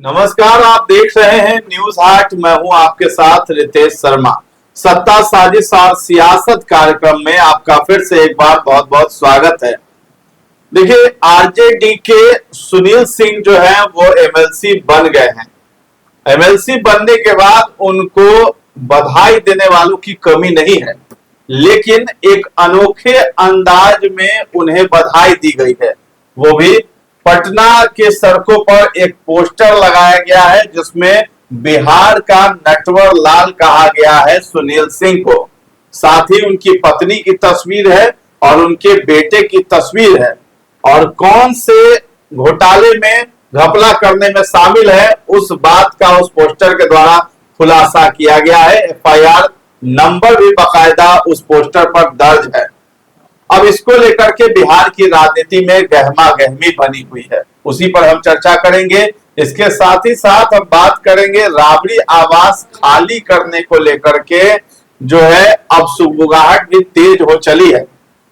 नमस्कार, आप देख रहे हैं न्यूज हाट। मैं हूं आपके साथ रितेश शर्मा। सत्ता साजिश और सियासत कार्यक्रम में आपका फिर से एक बार बहुत बहुत स्वागत है। देखिए, आरजेडी के सुनील सिंह जो है वो एमएलसी बन गए हैं। एमएलसी बनने के बाद उनको बधाई देने वालों की कमी नहीं है, लेकिन एक अनोखे अंदाज में उन्हें बधाई दी गई है। वो भी पटना के सड़कों पर एक पोस्टर लगाया गया है जिसमें बिहार का नटवर लाल कहा गया है सुनील सिंह को। साथ ही उनकी पत्नी की तस्वीर है और उनके बेटे की तस्वीर है। और कौन से घोटाले में घपला करने में शामिल है उस बात का उस पोस्टर के द्वारा खुलासा किया गया है। एफआईआर नंबर भी बाकायदा उस पोस्टर पर दर्ज है। अब इसको लेकर के बिहार की राजनीति में गहमा गहमी बनी हुई है, उसी पर हम चर्चा करेंगे। इसके साथ ही साथ हम बात करेंगे राबड़ी आवास खाली करने को लेकर के। जो है अब सुगबुगाहट भी तेज हो चली है।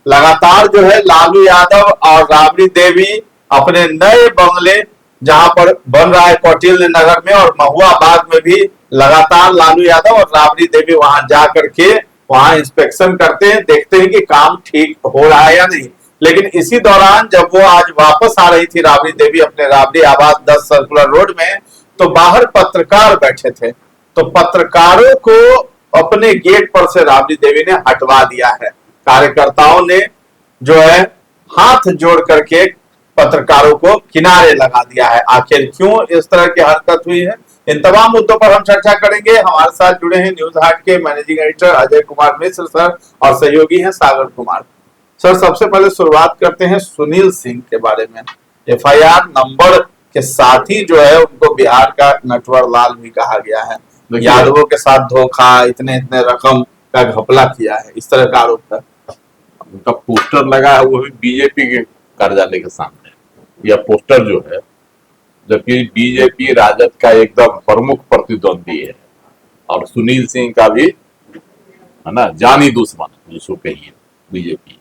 लगातार जो है लालू यादव और राबड़ी देवी अपने नए बंगले जहां पर बन रहा है कौटिल्य नगर में और महुआ बाग में भी लगातार लालू यादव और राबड़ी देवी वहां जा करके वहां इंस्पेक्शन करते हैं, देखते हैं कि काम ठीक हो रहा है या नहीं। लेकिन इसी दौरान जब वो आज वापस आ रही थी राबड़ी देवी अपने राबड़ी आवास 10 सर्कुलर रोड में, तो बाहर पत्रकार बैठे थे। तो पत्रकारों को अपने गेट पर से राबड़ी देवी ने हटवा दिया है। कार्यकर्ताओं ने जो है हाथ जोड़ करके पत्रकारों को किनारे लगा दिया है। आखिर क्यों इस तरह की हरकत हुई है, इन तमाम मुद्दों पर हम चर्चा करेंगे। हमारे साथ जुड़े हैं न्यूज हाट के managing editor Ajay Kumar Mishra sir और सहयोगी हैं सागर कुमार। सर, सबसे पहले शुरुआत करते हैं सुनील सिंह के बारे में। एफआईआर नंबर के साथ ही जो है उनको बिहार का नटवर लाल भी कहा गया है। यादवों के साथ धोखा, इतने इतने रकम का घपला किया है, इस तरह का आरोप है। उनका पोस्टर लगा है वो भी बीजेपी के कार्यालय के सामने। यह पोस्टर जो है, जबकि बीजेपी राजद का एकदम प्रमुख प्रतिद्वंदी है और सुनील सिंह का भी है ना जानी दुश्मन जिसको कहिए बीजेपी,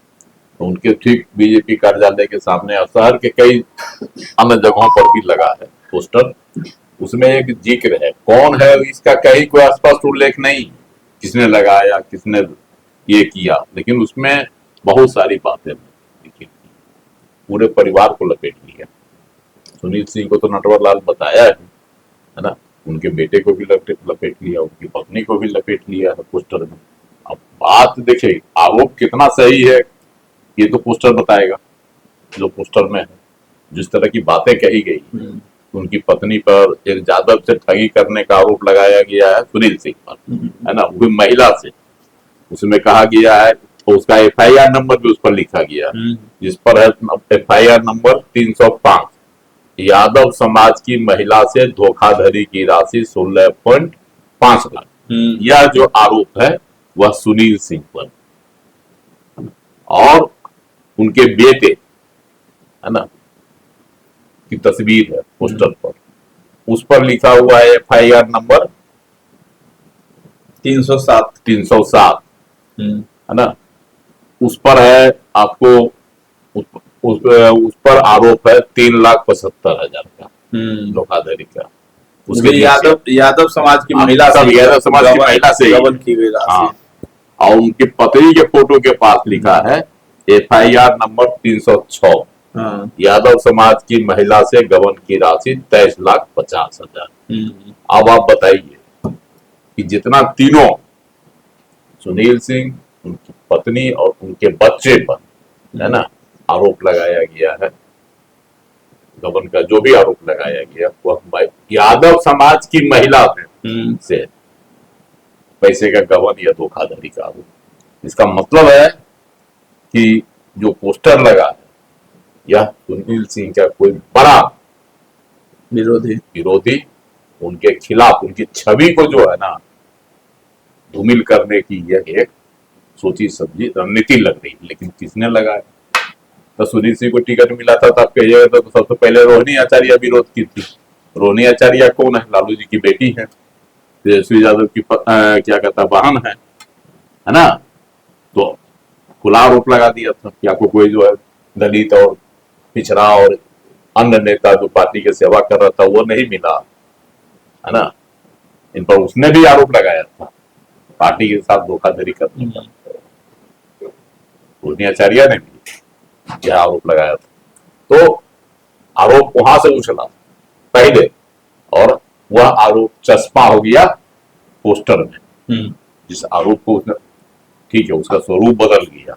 तो उनके ठीक बीजेपी कार्यालय के सामने और शहर के कई अन्य जगहों पर भी लगा है पोस्टर। उसमें एक जिक्र है, कौन है इसका कहीं कोई स्पष्ट उल्लेख नहीं, किसने लगाया किसने ये किया, लेकिन उसमें बहुत सारी बातें लिखी, पूरे परिवार को लपेट लिया। सुनील सिंह को तो नटवर लाल बताया है ना, उनके बेटे को भी लपेट लिया, उनकी पत्नी को भी लपेट लिया है पोस्टर में। अब बात देखिए आरोप कितना सही है ये तो पोस्टर बताएगा। जो पोस्टर में है जिस तरह की बातें कही गई, उनकी पत्नी पर एक जादव से ठगी करने का आरोप लगाया गया है सुनील सिंह पर, है ना, वो महिला से। उसमें कहा गया है तो उसका एफआईआर नंबर भी उस पर लिखा गया है, जिस पर है एफआईआर नंबर 305। यादव समाज की महिला से धोखाधड़ी की राशि 16.5 लाख। यह जो आरोप है वह सुनील सिंह पर और उनके बेटे है ना की तस्वीर है पोस्टर पर। उस पर लिखा हुआ है एफआईआर नंबर 307 है ना। उस पर है आपको उस पर आरोप है 3,75,000 का धोखाधड़ी का। उसके यादव समाज की महिला से गबन की गई राशि। और उनकी पत्नी के फोटो के पास लिखा है एफआईआर नंबर 306। यादव समाज की महिला से गबन की राशि 23,50,000। अब आप बताइए कि जितना तीनों सुनील सिंह, उनकी पत्नी और उनके बच्चे पर है ना आरोप लगाया गया है, गबन का जो भी आरोप लगाया गया वह यादव समाज की महिला से पैसे का गबन या धोखाधड़ी का आरोप। इसका मतलब है कि जो पोस्टर लगा है यह सुनील सिंह का कोई बड़ा विरोधी उनके खिलाफ, उनकी छवि को जो है ना धूमिल करने की यह एक सोची समझी रणनीति लग रही। लेकिन किसने लगाया? तो सुनील सिंह को टिकट मिला था तब कहिएगा तो सबसे पहले रोहिणी आचार्य विरोध की थी। रोहिणी आचार्य कौन है? लालू जी की बेटी है, तेजस्वी यादव की क्या कहता बहन है ना। तो खुला आरोप लगा दिया था कि आपको कोई जो है दलित और पिछड़ा और अन्य नेता जो पार्टी की सेवा कर रहा था वो नहीं मिला, है ना। इन पर उसने भी आरोप लगाया था पार्टी के साथ धोखाधड़ी करने का, रोहिणी आचार्य ने भी यह आरोप लगाया था। तो आरोप वहां से उछला पहले, और वह आरोप चस्पा हो गया पोस्टर में। जिस आरोप को उसने, ठीक है, उसका स्वरूप बदल गया,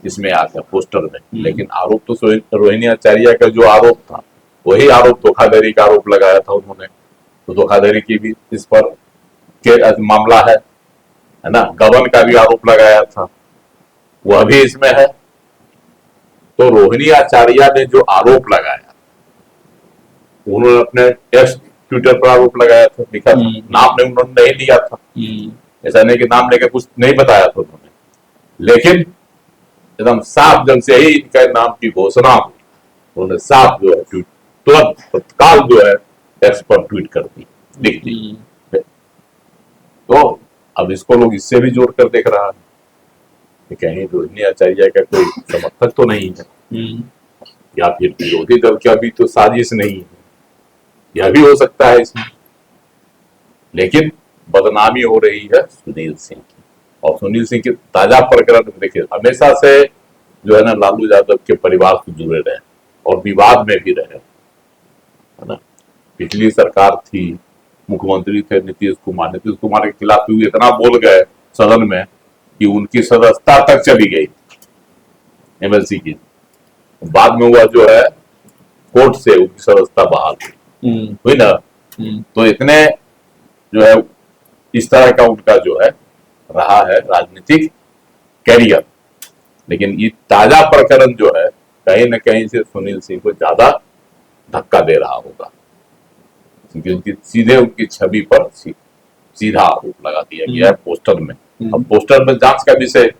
इसमें आ गया पोस्टर में, लेकिन आरोप तो रोहिणी आचार्य का जो आरोप था वही आरोप धोखाधड़ी का आरोप लगाया था उन्होंने। तो धोखाधड़ी की भी इस पर मामला है ना। गबन का भी आरोप लगाया था, वह भी इसमें है। तो रोहिणी आचार्य ने जो आरोप लगाया, उन्होंने अपने एक्स ट्विटर पर आरोप लगाया था, लिखा था, नाम ने उन्होंने नहीं लिया था, ऐसा नहीं कि नाम लेकर कुछ नहीं बताया था उन्होंने, लेकिन एकदम साफ जंग से ही इनका नाम की घोषणा हुई, उन्होंने साफ जो है तुरंत तत्काल जो है एक्स पर ट्वीट कर दी, लिख दी। तो अब इसको लोग इससे भी जोड़ कर देख रहा है कि कहीं रोहिणी आचार्य का कोई समर्थक तो नहीं है, या फिर विरोधी दल की अभी तो साजिश नहीं है, यह भी हो सकता है इसमें। लेकिन बदनामी हो रही है सुनील सिंह की, और सुनील सिंह के ताजा प्रकरण देखिए, हमेशा से जो है ना लालू यादव के परिवार से जुड़े रहे और विवाद में भी रहे, है ना। पिछली सरकार थी, मुख्यमंत्री थे नीतीश कुमार के खिलाफ भी इतना बोल गए सदन में कि उनकी सदस्यता तक चली गई एमएलसी की। बाद में हुआ जो है कोर्ट से उनकी सदस्यता बहाल हुई ना। तो इतने जो है इस तरह का उनका जो है रहा है राजनीतिक कैरियर। लेकिन ये ताजा प्रकरण जो है कहीं न कहीं से सुनील सिंह को ज्यादा धक्का दे रहा होगा, क्योंकि उनकी सीधे उनकी छवि पर सीधा आरोप लगा दिया गया है पोस्टर में। अब पोस्टर में जांच का विषय,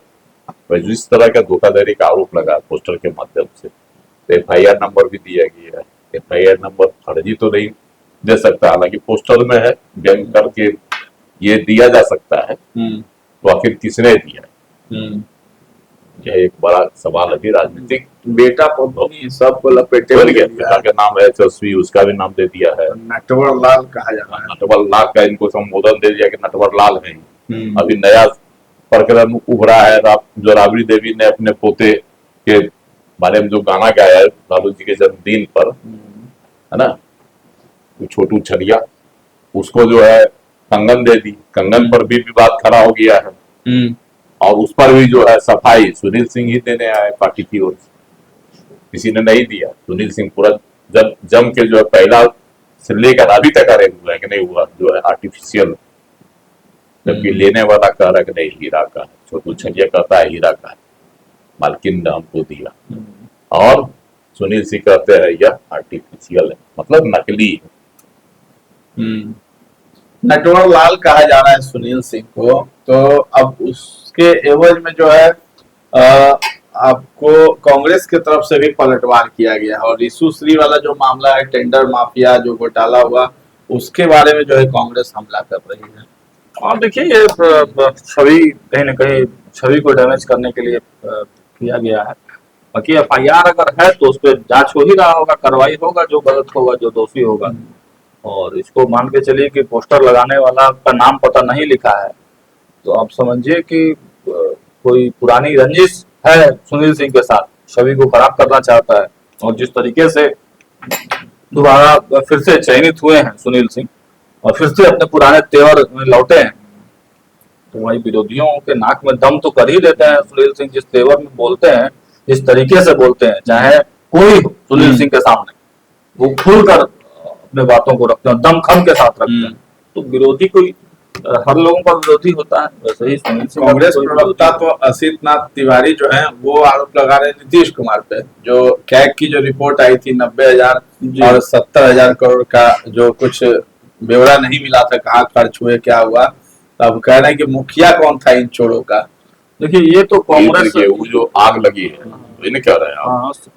जिस तरह का धोखाधड़ी का आरोप लगा पोस्टर के माध्यम से, तो FIR नंबर भी दिया गया है। FIR नंबर फर्जी तो नहीं दे सकता, हालांकि पोस्टर में है, व्यंग करके ये दिया जा सकता है, तो आखिर किसने दिया? यह एक बड़ा सवाल है राजनीतिक। बेटा पत्नी सबको लपेटे पिता का नाम है यशस्वी, उसका भी नाम दे दिया है, नटवर लाल कहा जाता है। नटवर लाल का इनको संबोधन दे दिया कि नटवर लाल है। अभी नया प्रकरण उभरा है, जो राबड़ी देवी ने अपने पोते के बारे में जो गाना गाया है लालू जी के जन्मदिन पर, है ना, छोटू छलिया, उसको जो है कंगन दे दी। कंगन पर भी विवाद खड़ा हो गया है, और उस पर भी जो है सफाई सुनील सिंह ही देने आए पार्टी की ओर से, किसी ने नहीं दिया। सुनील सिंह पूरा जम के जो है पहला से लेकर अभी तक अरे हुआ है कि नहीं हुआ जो है आर्टिफिशियल, जबकि लेने वाला कह रहा है कि नहीं हीरा का है, छोटू छलिया कहता है हीरा का है, मालकिन ने हमको दिया, और सुनील सिंह कहते हैं यह आर्टिफिशियल है, मतलब नकली है। नटवर लाल कहा जा रहा है सुनील सिंह को। तो अब उसके एवज में जो है आपको कांग्रेस की तरफ से भी पलटवार किया गया है, और रिशु श्री वाला जो मामला है, टेंडर माफिया जो घोटाला हुआ, उसके बारे में जो है कांग्रेस हमला कर रही है। और देखिए ये छवि कहीं ना कहीं छवि को डैमेज करने के लिए किया गया है। बाकी FIR अगर है तो उस पर जांच हो ही रहा होगा, कार्रवाई होगा, जो गलत होगा, जो दोषी होगा। और इसको मान के चलिए कि पोस्टर लगाने वाला का नाम पता नहीं लिखा है, तो आप समझिए कि कोई पुरानी रंजिश है सुनील सिंह के साथ, छवि को खराब करना चाहता है। और जिस तरीके से दोबारा फिर से चयनित हुए हैं सुनील सिंह और फिर से अपने पुराने तेवर में लौटे हैं, तो वही विरोधियों के नाक में दम तो कर ही देते हैं सुनील सिंह। जिस तेवर में बोलते हैं, जिस तरीके से बोलते हैं, चाहे कोई हो सुनील सिंह के सामने, वो खुलकर अपने बातों को रखते हैं, दमखम के साथ रखते हैं। तो विरोधी कोई हर लोगों का विरोधी होता है, वैसे ही सुनील सिंह कांग्रेस प्रवक्ता तो असित नाथ तिवारी जो है वो आरोप लगा रहे हैं नीतीश कुमार पे। जो कैग की जो रिपोर्ट आई थी 90,000 और 70,000 करोड़ का जो कुछ ब्यौरा नहीं मिला था, कहाँ खर्च हुए, क्या हुआ, तो अब कह रहे हैं कि मुखिया कौन था इन चोरों का। देखिए ये तो कांग्रेस वो जो आग लगी है, इन्हें कह रहे हैं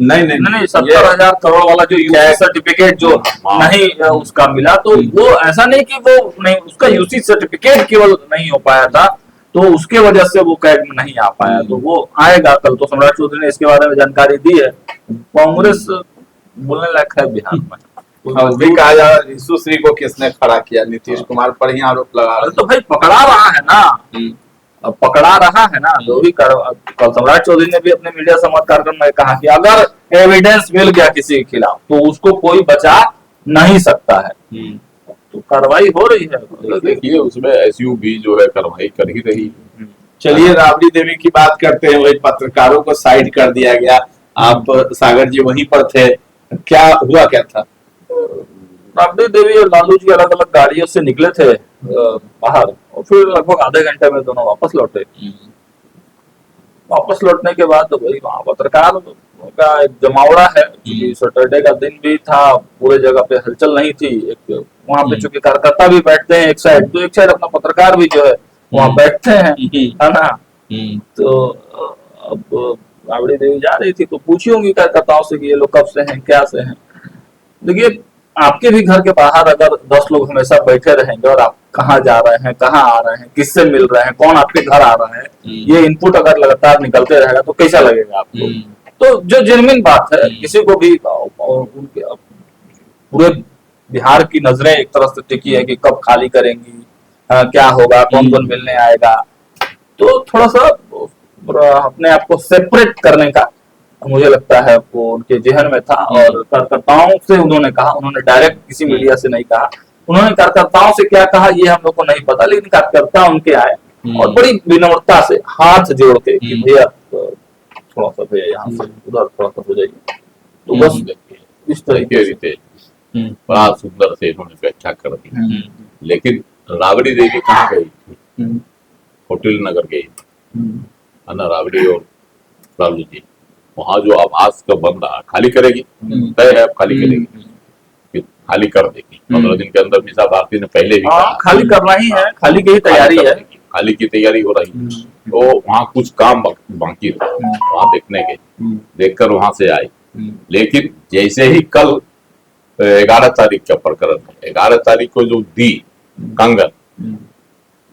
नहीं 70,000 करोड़ वाला जो यूसी सर्टिफिकेट जो नहीं उसका मिला, तो वो ऐसा नहीं कि वो नहीं, उसका यूसी सर्टिफिकेट केवल नहीं हो पाया था, तो उसके वजह से वो कैग में नहीं आ पाया। तो वो आएगा कल। तो सम्राट चौधरी ने इसके बारे में जानकारी दी है। कांग्रेस बोलने लायक है बिहार में। और भी कहा जा रहा है सुश्री को किसने खड़ा किया, नीतीश कुमार पर ही आरोप लगा रहे तो भाई पकड़ा रहा है ना, हैं। अब पकड़ा रहा है ना, जो भी कर। कल सम्राट चौधरी ने भी अपने मीडिया संवाद कार्यक्रम में कहा कि अगर एविडेंस मिल गया किसी के खिलाफ तो उसको कोई बचा नहीं सकता है, तो कार्रवाई हो रही है। देखिए उसमें एसयू भी जो है कार्रवाई कर ही रही है। चलिए राबड़ी देवी की बात करते हैं, वही पत्रकारों को साइड कर दिया गया, आप सागर जी वहीं पर थे, क्या हुआ क्या था? राबड़ी देवी और लालू जी अलग अलग गाड़ियों से निकले थे बाहर, और फिर लगभग आधे घंटे में दोनों वापस लौटे। वापस लौटने के बाद वही वहाँ पत्रकार का एक जमावड़ा है, क्योंकि सैटरडे का दिन भी था, पूरे जगह पे हलचल नहीं थी। एक वहाँ पे चूंकि कार्यकर्ता भी बैठते हैं एक साइड, तो एक साइड अपना पत्रकार भी जो है वहाँ बैठते हैं, है ना। तो अब राबड़ी देवी जा रही थी तो पूछी होंगी कार्यकर्ताओं से कि ये लोग कब से हैं, क्या से हैं। देखिए आपके भी घर के बाहर अगर 10 लोग हमेशा बैठे रहेंगे और आप कहाँ जा रहे हैं, कहाँ आ रहे हैं, किससे मिल रहे हैं, कौन आपके घर आ रहा है, ये इनपुट अगर लगातार निकलते रहेगा तो कैसा लगेगा आपको। तो जो जेन्युइन बात है, किसी को भी उनके पूरे बिहार की नजरें एक तरफ से टिकी है कि कब खाली करेंगी, क्या होगा, कौन कौन मिलने आएगा। तो थोड़ा सा अपने आप को सेपरेट करने का मुझे लगता है वो उनके जहन में था, और कार्यकर्ताओं से उन्होंने कहा, उन्होंने डायरेक्ट किसी मीडिया से नहीं कहा। उन्होंने कार्यकर्ताओं से क्या कहा ये हम लोग को नहीं पता, लेकिन कार्यकर्ता उनके आए और बड़ी विनम्रता से हाथ जोड़ के कि भैया थोड़ा सा भैया यहाँ से उधर थोड़ा सा हो जाइए। तो बस इस तरीके से बड़ा सुंदर से इन्होंने व्याख्या कर दी। लेकिन राबड़ी देवी कहाँ गई थी? होटल नगर गई है ना राबड़ी और लालू जी। वहां जो आवास का बंदा खाली करेगी, तय है अब खाली करेगी, खाली कर देगी 15 दिन के अंदर। मीसा भारती ने पहले भी कहा खाली करना ही है, खाली की तैयारी है, खाली की तैयारी हो रही है। तो वहाँ कुछ काम बाकी था वहां देखने के, देखकर वहां से आए। लेकिन जैसे ही कल 11 तारीख का प्रकरण है, 11 तारीख को जो दी कंगन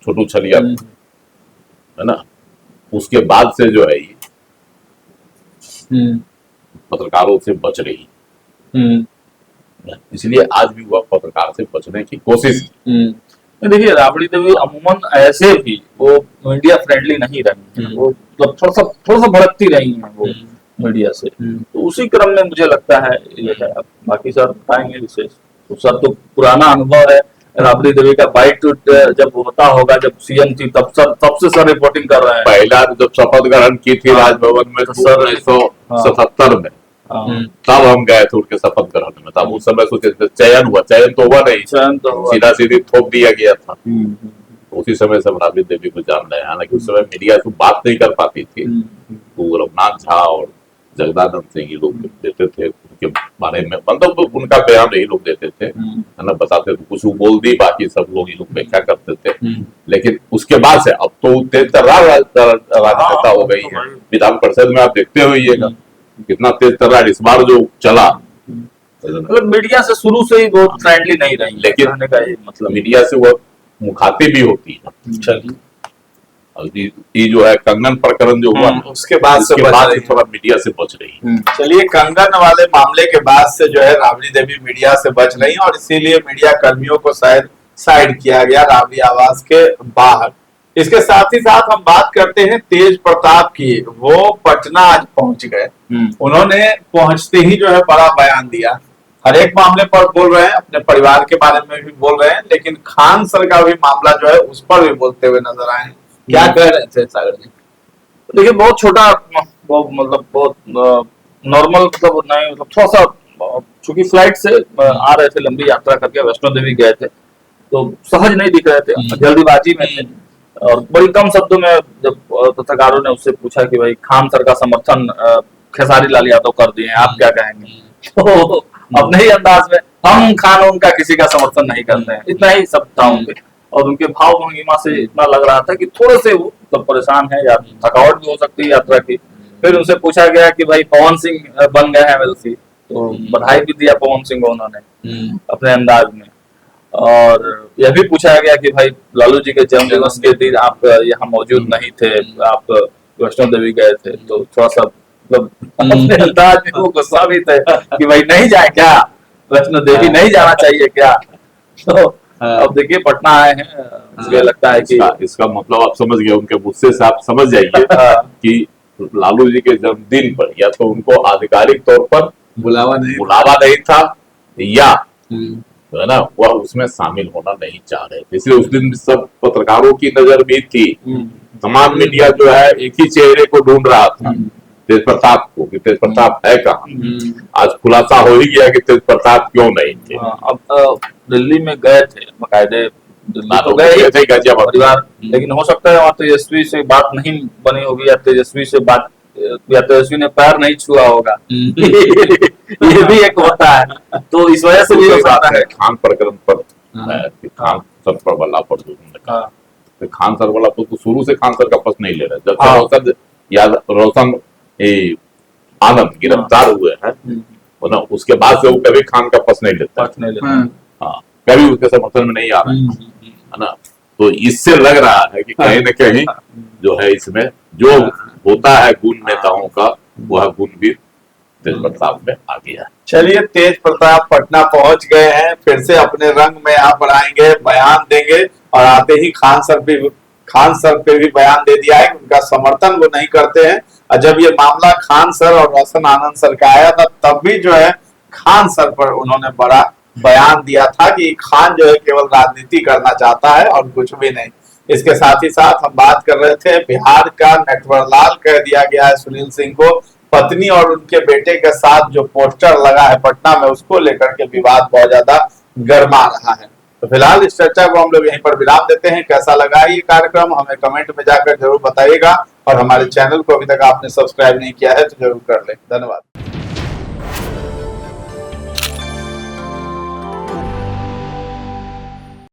छोटू छलिया है ना, उसके बाद से जो है पत्रकारों से बच रही, इसलिए आज भी वह पत्रकार से बचने की कोशिश की। देखिए राबड़ी देवी अमूमन ऐसे भी वो मीडिया फ्रेंडली नहीं रही, वो मतलब थोड़ा सा भड़कती रही है वो मीडिया से। तो उसी क्रम में मुझे लगता है ये है। अब बाकी सर बताएंगे विशेष, तो सर तो पुराना अनुभव है। राबड़ी देवी का बाइट जब होता होगा, जब सीएम थी तब सबसे सर रिपोर्टिंग कर रहे हैं। पहला जब शपथ ग्रहण की थी राजभवन में सर 1977 में, तब हम गए थे उनके शपथ ग्रहण में। तब उस समय सोचे चयन हुआ, चयन तो हुआ नहीं, सीधा सीधी थोप दिया गया था। उसी समय से राबड़ी देवी को जान रहे हैं। हालांकि उस समय मीडिया से बात नहीं कर पाती थी, तो रघुनाथ झा और जगदानंद सिंह ये लोग देते थे उनके बारे में, मतलब उनका बयान यही लोग देते थे, है ना, बताते थे। कुछ वो बोल दी, बाकी सब लोग ये लोग व्याख्या करते थे। लेकिन उसके बाद से अब तो तेज तर्रार राजनेता हो गई है। विधान परिषद में आप देखते हुए कितना तेज तर्रार इस बार जो चला, मतलब मीडिया से शुरू से ही बहुत फ्रेंडली नहीं रही, लेकिन का ये मतलब मीडिया से वो मुखातिब भी होती है। चलिए ये जो है कंगन प्रकरण जो हुआ उसके बाद से थोड़ा मीडिया से बच रही। चलिए कंगन वाले मामले के बाद से जो है राबड़ी देवी मीडिया से बच रही और इसीलिए मीडिया कर्मियों को शायद साइड किया गया राबड़ी आवास के बाहर। इसके साथ ही साथ हम बात करते हैं तेज प्रताप की। वो पटना आज पहुंच गए, उन्होंने पहुंचते ही जो है बड़ा बयान दिया। हर एक मामले पर बोल रहे हैं, अपने परिवार के बारे में भी बोल रहे हैं, लेकिन खान सर का भी मामला जो है उस पर भी बोलते हुए नजर आए। क्या कह रहे थे सागर जी? देखिए बहुत छोटा, मतलब बहुत नॉर्मल, मतलब नहीं, मतलब थोड़ा सा, चूंकि फ्लाइट से आ रहे थे, लंबी यात्रा करके वैष्णो देवी गए थे, तो सहज नहीं दिख रहे थे, जल्दीबाजी में थे। और बड़ी कम शब्दों में जब पत्रकारों ने उससे पूछा कि भाई खान सर का समर्थन खेसारी लाल यादव कर दिए, आप क्या कहेंगे? तो अपने ही अंदाज में हम खान उनका किसी का समर्थन नहीं करते हैं, इतना ही सब था उनके। और उनके भाव भंगिमा से इतना लग रहा था कि थोड़े से वो तो परेशान है, या थकावट भी हो सकती है यात्रा की। फिर उनसे पूछा गया कि भाई पवन सिंह बन गए हैं एमएलसी, तो बधाई भी दिया पवन सिंह को उन्होंने अपने अंदाज में। और यह भी पूछा गया कि भाई लालू जी के जन्म दिवस के दिन आप यहाँ मौजूद नहीं थे, आप वैष्णो देवी गए थे, तो थोड़ा सा मतलब अपने अंदाज में वो गुस्सा भी थे कि भाई नहीं जाए क्या। वैष्णो देवी नहीं जाना चाहिए क्या? तो हाँ। अब देखिए पटना आए हैं, मुझे लगता है कि इसका मतलब आप समझ गए, उनके गुस्से से आप समझ जाइए कि लालू जी के जन्मदिन पर या तो उनको आधिकारिक तौर पर बुलावा नहीं था, या है ना, वह उसमें शामिल होना नहीं चाह रहे थे। इसलिए उस दिन सब पत्रकारों की नजर भी थी, तमाम मीडिया जो है एक ही चेहरे को ढूंढ रहा था, तेज प्रताप को, कि तेज प्रताप है कहाँ। आज खुलासा हो ही गया कि तेज प्रताप क्यों नहीं थे। अब दिल्ली में गए थे बकायदे, दिल्ली तो गए थे गाजियाबाद परिवार, लेकिन हो सकता है वहाँ तेजस्वी से बात नहीं बनी होगी, या तेजस्वी से बात, या तेजस्वी ने पैर नहीं छुआ होगा। ये भी एक होता है, तो इस वजह से भी हो सकता है। खान प्रकरण पर खान सर पर बल्ला पर खान सर वाला तो शुरू से खान सर का पक्ष नहीं ले रहे, जब से रोशन रोशन आनंद गिरफ्तार हुए हैं ना, उसके बाद से वो कभी खान का पक्ष नहीं लेता। हाँ, कभी उसके समर्थन में नहीं आ रहा है ना। तो इससे लग रहा है कि कहीं न कहीं जो है इसमें जो होता है गुण नेताओं का, वह गुण भी तेज प्रताप में आ गया। चलिए, तेज प्रताप पटना पहुंच गए हैं, फिर से अपने रंग में यहाँ पर आएंगे, बयान देंगे, और आते ही खान सर पे भी बयान दे दिया है कि उनका समर्थन वो नहीं करते हैं। और जब ये मामला खान सर और रोशन आनंद सर का आया था, तब भी जो है खान सर पर उन्होंने बड़ा बयान दिया था कि खान जो है केवल राजनीति करना चाहता है और कुछ भी नहीं। इसके साथ ही साथ हम बात कर रहे थे बिहार का नटवरलाल कह दिया गया है सुनील सिंह को, पत्नी और उनके बेटे के साथ जो पोस्टर लगा है पटना में, उसको लेकर के विवाद बहुत ज्यादा गर्मा रहा है। तो फिलहाल इस चर्चा को हम लोग यहीं पर विराम देते हैं। कैसा लगा ये कार्यक्रम हमें कमेंट में जाकर जरूर बताइएगा, और हमारे चैनल को अभी तक आपने सब्सक्राइब नहीं किया है तो जरूर कर ले। धन्यवाद।